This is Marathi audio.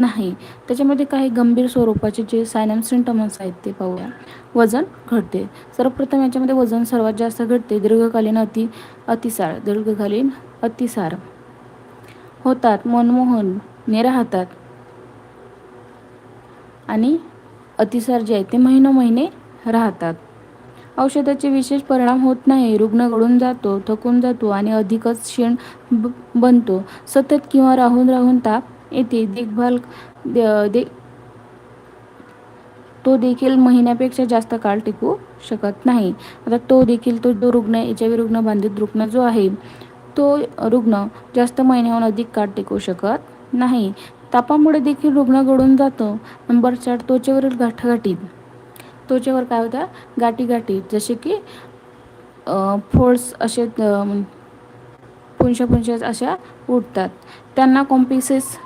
नाही. त्याच्यामध्ये काही गंभीर स्वरूपाचे जे साइन अँड सिम्प्टम्स आहेत ते पाहूया. वजन घटते. सर्वप्रथम याच्यामध्ये वजन सर्वात जास्त घटते. दीर्घकालीन अतिसार अतिसार होतात, मनमोहने राहतात आणि अतिसार जे आहे ते महिनोमहिने राहतात. औषधाचे विशेष परिणाम होत नाही. रुग्ण गळून जातो, थकून जातो आणि अधिकच क्षीण बनतो. सतत किंवा राहून राहून ताप येते. तो देखील महिन्यापेक्षा जास्त काळ टिकू शकत नाही. आता तो जो रुग्ण HIV रुग्ण बाधित रुग्ण जो आहे तो रुग्ण जास्त महिन्याहून अधिक काळ टिकू शकत नाही. तापामुळे देखील रुग्ण गळून जातो. नंबर 4, त्वचेवरील गाठी. त्वचेवर काय होतं? गाठी जसे की फोल्ड्स असे पुंशा अशा उठतात. त्यांना कॉम्प्लेक्सेस